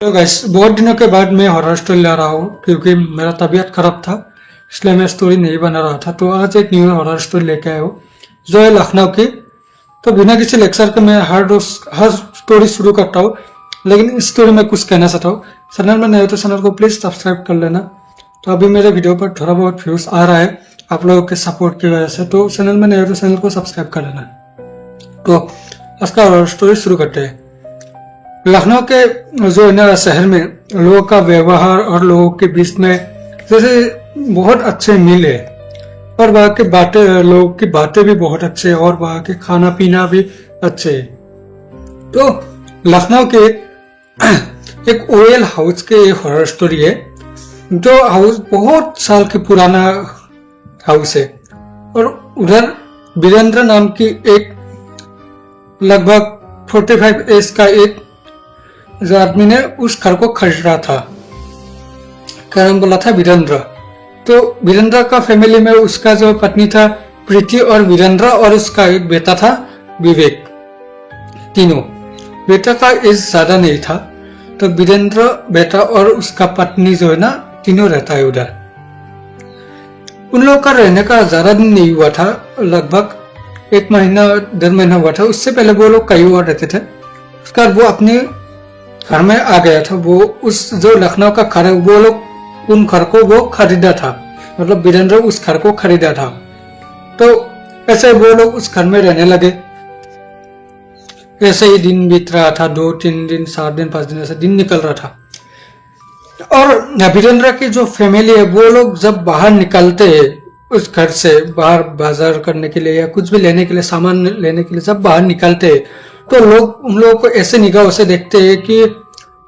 तो गैस बहुत दिनों के बाद मैं हॉरर स्टोरी ला रहा हूँ क्योंकि मेरा तबीयत खराब था, इसलिए मैं स्टोरी नहीं बना रहा था। तो आज एक न्यू हॉरर स्टोरी लेके आया हूँ जो है लखनऊ की। तो बिना किसी लेक्चर के मैं हर स्टोरी शुरू करता हूँ, लेकिन इस स्टोरी में कुछ कहना चाहता हूँ। चैनल में नए हो तो चैनल को प्लीज सब्सक्राइब कर लेना। तो अभी मेरे वीडियो पर थोड़ा बहुत व्यूज आ रहा है आप लोगों के सपोर्ट की वजह से, तो चैनल में नए हो तो चैनल को सब्सक्राइब कर लेना। तो आज का हॉरर स्टोरी शुरू करते हैं। लखनऊ के जो है ना शहर में लोगों का व्यवहार और लोगों के बीच में जैसे बहुत अच्छे मिल है, और वहाँ के बातें, लोगों की बातें भी बहुत अच्छे हैं और वहाँ के खाना पीना भी अच्छे है। तो लखनऊ के एक ओयल हाउस के हॉरर स्टोरी है। जो हाउस बहुत साल की पुराना हाउस है, और उधर वीरेंद्र नाम की एक लगभग 45 एज का एक जो आदमी ने उस घर को खरीदा था। क्या नाम बोला था? वीरेंद्र। तो वीरेंद्र का फैमिली में उसका जो पत्नी था प्रीति, और वीरेंद्र, और उसका एक बेटा था विवेक। तीनों बेटा का एज ज्यादा नहीं था, तो वीरेंद्र, बेटा और उसका पत्नी जो है ना तीनों रहता है उधर। उन लोगों का रहने का ज्यादा दिन नहीं हुआ था, लगभग 1 महीना 1.5 महीना हुआ था। उससे पहले वो लोग कहीं और रहते थे। उसका वो अपने घर में आ गया था। वो उस जो लखनऊ का घर है, वो लोग उन घर को वो खरीदा था, मतलब वीरेंद्र उस घर को खरीदा था। तो ऐसे वो लोग उस घर में रहने लगे। ऐसे ही दिन बीत रहा था, 2-3 दिन 7 दिन 5 दिन ऐसे दिन निकल रहा था। और वीरेंद्र की जो फैमिली है, वो लोग जब बाहर निकलते हैं उस घर से, बाहर बाजार करने के लिए या कुछ भी लेने के लिए, सामान लेने के लिए जब बाहर निकलते हैं, तो लोग उन लोगों को ऐसे निगाहों से देखते हैं कि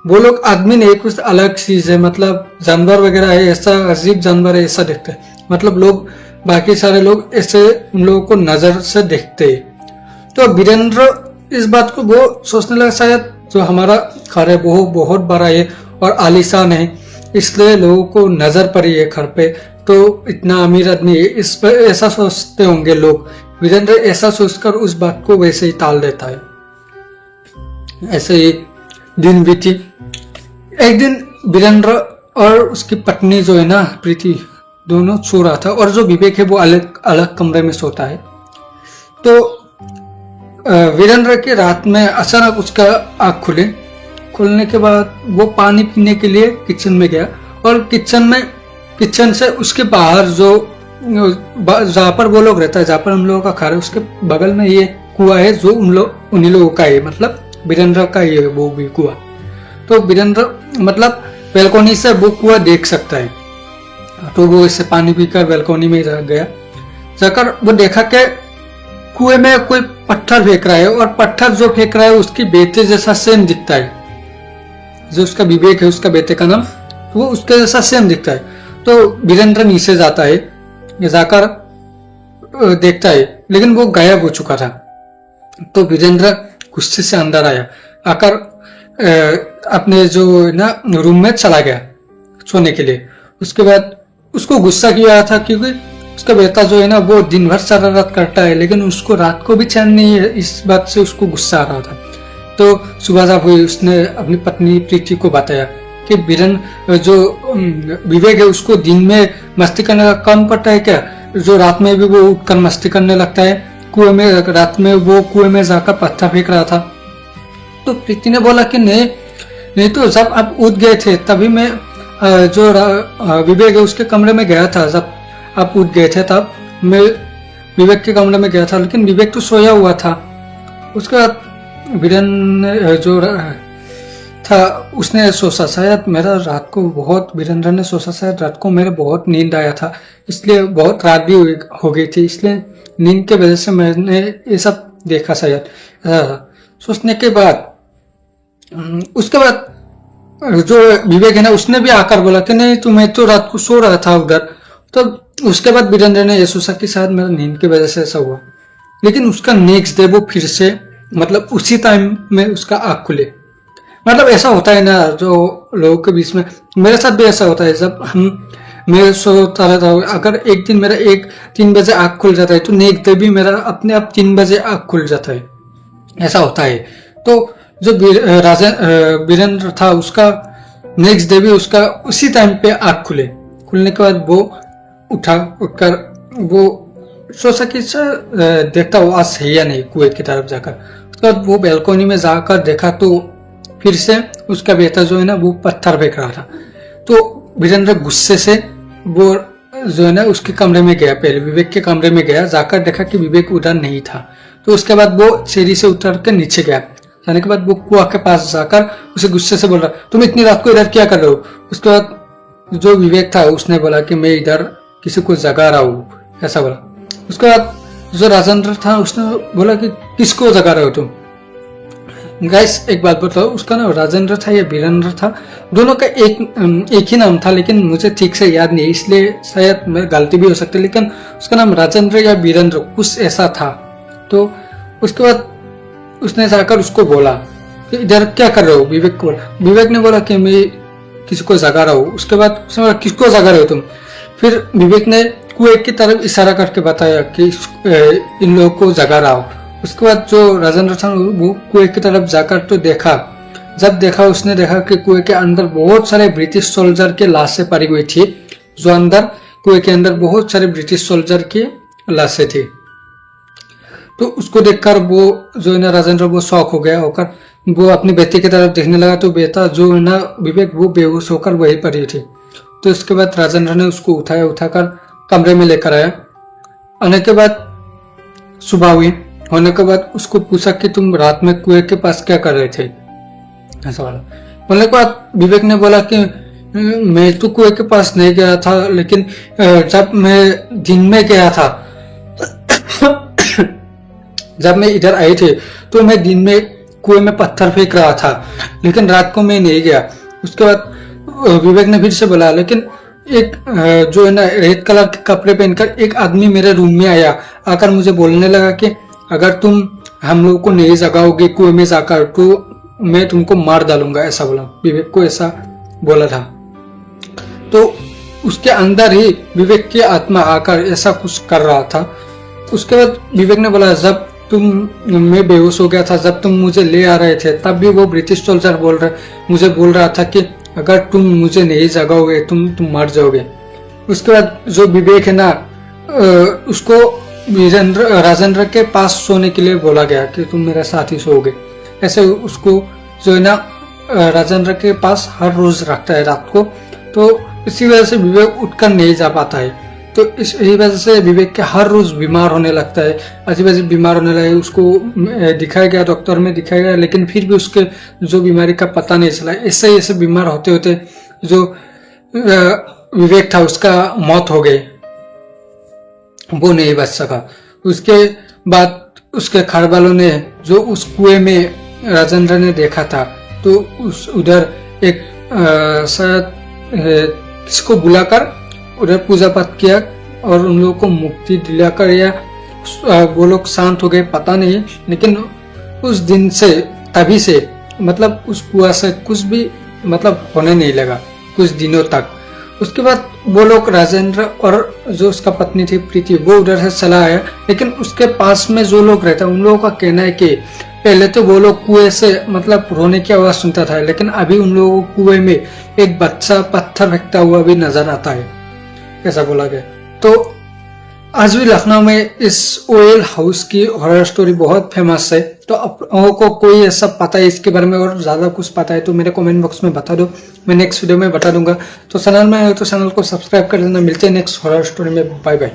वो लोग आदमी नहीं, कुछ अलग चीज है, मतलब जानवर वगैरह है, ऐसा अजीब जानवर है ऐसा देखते हैं। मतलब लोग, बाकी सारे लोग ऐसे उन लोगों को नजर से देखते हैं। तो वीरेंद्र इस बात को वो सोचने लगा, शायद जो हमारा घर है वो बहुत बड़ा है और आलीशान है, इसलिए लोगों को नजर पड़ी है घर पे, तो इतना अमीर आदमी है, इस पर ऐसा सोचते होंगे लोग। वीरेंद्र ऐसा सोचकर उस बात को वैसे ही टाल देता है। ऐसे ही दिन बीती। एक दिन वीरेंद्र और उसकी पत्नी जो है ना प्रीति, दोनों सो रहा था, और जो विवेक है वो अलग अलग कमरे में सोता है। तो वीरेंद्र की रात में अचानक उसका आँख खुलने के बाद वो पानी पीने के लिए किचन में गया, और किचन से उसके बाहर जो जहाँ पर वो लोग रहता है, जहाँ पर हम लोगों का घर है, उसके बगल में ये कुआं है जो उन्हीं लोगों का है, मतलब वीरेंद्र का ही है वो भी कुआं। तो वीरेंद्र मतलब बैल्कोनी से वो कुआं देख सकता है। तो वो इससे पानी पीकर बैल्कोनी में गया। जाकर वो देखा कि कुएं में कोई पत्थर फेंक रहा है, और पत्थर जो फेंक रहा है उसकी बेटे जैसा सेम दिखता है। जो उसका विवेक है, उसका बेटे का नाम, वो उसके जैसा सेम दिखता है। तो वीरेंद्र नीचे जाता है, जाकर देखता है, लेकिन वो गायब हो चुका था। तो वीरेंद्र गुस्से से अंदर आया, आकर अपने जो ना रूम में चला गया सोने के लिए। उसके बाद उसको गुस्सा किया था, क्योंकि उसका बेटा जो है ना वो दिन भर शरारत करता है, लेकिन उसको रात को भी चैन नहीं है, इस बात से उसको गुस्सा आ रहा था। तो सुबह जब हुई, उसने अपनी पत्नी प्रीति को बताया कि जो विवेक है उसको दिन में मस्ती करने का काम पड़ता है क्या, जो रात में भी वो उठकर मस्ती करने लगता है। कुएं में, रात में वो कुएं में जाकर पत्थर फेंक रहा था। तो प्रीति ने बोला कि नहीं तो जब आप उठ गए थे तभी मैं जो विवेक है उसके कमरे में गया था। जब आप उठ गए थे तब मैं विवेक के कमरे में गया था, लेकिन विवेक तो सोया हुआ था। उसके बाद वीरेंद्र जो था उसने सोचा शायद मेरा रात को बहुत, वीरेंद्र ने सोचा शायद रात को मेरे बहुत नींद आया था, इसलिए बहुत रात भी हो गई थी, इसलिए नींद के वजह से मैंने ये सब देखा शायद। सोचने के बाद उसके बाद जो विवेक है ना उसने भी आकर बोला कि नहीं मैं तो रात को सो रहा था उधर। तो उसके बाद वीरेंद्र ने यह सोचा कि शायद मेरा नींद की वजह से ऐसा हुआ। लेकिन उसका नेक्स्ट डे वो फिर से, मतलब उसी टाइम में उसका आँख खुले। मतलब ऐसा होता है ना जो लोगों के बीच में, मेरे साथ भी ऐसा होता है। जब मैं सोता रहता हूँ, अगर एक दिन मेरा 3 बजे आँख खुल जाता है, तो नेक्स्ट डे भी मेरा अपने आप 3 बजे आँख खुल जाता है, ऐसा होता है। तो जो वीरेंद्र था उसका नेक्स्ट डे भी उसका उसी टाइम पे आँख खुलने के बाद वो उठकर वो सोचा कि देखता वो आज है या नहीं कुएं की तरफ जाकर। उसके बाद वो बैल्कोनी में जाकर देखा तो फिर से उसका बेटा जो है ना वो पत्थर फेंक रहा था। तो वीरेंद्र गुस्से से वो जो है ना उसके कमरे में गया, पहले विवेक के कमरे में गया, जाकर देखा कि विवेक उधर नहीं था। तो उसके बाद वो सीढ़ी से उतर कर नीचे गया। जाने के बाद वो कुआं के पास जाकर उसे गुस्से से बोल रहा, तुम इतनी रात को इधर क्या कर रहे हो? उसके बाद जो विवेक था उसने बोला कि मैं इधर किसी को जगा रहा हूँ, ऐसा बोला। उसके बाद जो राजेंद्र था उसने बोला कि किसको जगा रहे हो तुम? गाइस एक बात बताओ, उसका नाम राजेंद्र था या वीरेंद्र था? दोनों का एक ही नाम था, लेकिन मुझे ठीक से याद नहीं, इसलिए शायद मैं गलती भी हो सकती है, लेकिन उसका नाम राजेंद्र या वीरेंद्र कुछ ऐसा था। तो उसके बाद उसने जाकर उसको बोला कि इधर क्या कर रहे हो? विवेक को बोला। विवेक ने बोला कि मैं किसी को जगा रहा हूँ। उसके बाद उसने बोला किसको जगा रहे हो तुम? फिर विवेक ने कुएं की तरफ इशारा करके बताया कि इन लोगों को जगा रहा हूँ। उसके बाद जो राजेंद्र था वो कुएं की तरफ जाकर तो देखा, जब देखा उसने देखा कि कुएं के अंदर बहुत सारे ब्रिटिश सोल्जर के लाशें पड़ी हुई थी। जो अंदर कुएं के अंदर बहुत सारे ब्रिटिश सोल्जर की लाशें थी। तो उसको देखकर वो जो है ना राजेंद्र वो शौक हो गया, होकर वो अपनी बेटी की तरफ देखने लगा। तो बेटा जो है ना विवेक वो बेहोश होकर वहीं पड़ी थी। तो इसके बाद राजेंद्र ने उसको उठाकर कमरे में लेकर आया। आने के बाद सुबह हुई, होने के बाद उसको पूछा कि तुम रात में कुएं के पास क्या कर रहे थे, ऐसा वाला। बोलने के बाद विवेक ने बोला कि मैं तो कुएं के पास नहीं गया था, लेकिन जब मैं दिन में गया था जब मैं इधर आए थे तो मैं दिन में कुएं में पत्थर फेंक रहा था, लेकिन रात को मैं नहीं गया। उसके बाद विवेक ने फिर से बोला, लेकिन एक जो है ना रेड कलर के कपड़े पहनकर एक आदमी मेरे रूम में आया, आकर मुझे बोलने लगा कि अगर तुम हम लोगों को नहीं जगाओगे कुएं में जाकर तो मैं तुमको मार डालूंगा, ऐसा बोला। विवेक को ऐसा बोला था। तो उसके अंदर ही विवेक की आत्मा आकर ऐसा कुछ कर रहा था। उसके बाद विवेक ने बोला, जब मैं बेहोश हो गया था, जब तुम मुझे ले आ रहे थे, तब भी वो ब्रिटिश सोल्जर मुझे बोल रहा था कि अगर तुम मुझे नहीं जगाओगे तुम मर जाओगे। उसके बाद जो विवेक है ना उसको राजेंद्र के पास सोने के लिए बोला गया कि तुम मेरे साथ ही सोओगे। ऐसे उसको जो है ना राजेंद्र के पास हर रोज रखता है रात को। तो इसी वजह से विवेक उठकर नहीं जा पाता है। तो इसी वजह से विवेक के हर रोज बीमार होने लगता है, अजीब अजीब बीमार होने लगे। उसको दिखाया गया, डॉक्टर में दिखाया गया, लेकिन फिर भी उसके जो बीमारी का पता नहीं चला। ऐसे बीमार होते होते जो विवेक था उसका मौत हो गई, वो नहीं बच सका। उसके बाद उसके घर वालों ने जो उस कुएं में राजेंद्र ने देखा था, तो उधर एक शायद किसको बुलाकर उधर पूजा पाठ किया और उन लोगों को मुक्ति दिलाकर या वो लोग शांत हो गए, पता नहीं। लेकिन उस दिन से तभी से मतलब उस कुआं से कुछ भी मतलब होने नहीं लगा कुछ दिनों तक। उसके बाद वो लोग राजेंद्र और जो उसका पत्नी थी प्रीति वो उधर से चला आया। लेकिन उसके पास में जो लोग रहते उन लोगों का कहना है कि पहले तो वो लोग कुएं से मतलब रोने की आवाज सुनता था, लेकिन अभी उन लोगों को कुएं में एक बच्चा पत्थर फेंकता हुआ भी नजर आता है, ऐसा बोला गया। तो आज भी लखनऊ में इस ओएल हाउस की हॉरर स्टोरी बहुत फेमस है। तो आप लोगों को कोई ऐसा पता है इसके बारे में और ज्यादा कुछ पता है तो मेरे कमेंट बॉक्स में बता दो, मैं नेक्स्ट वीडियो में बता दूंगा। तो चैनल में है तो चैनल को सब्सक्राइब कर देना। मिलते हैं नेक्स्ट हॉरर स्टोरी में, बाय बाय।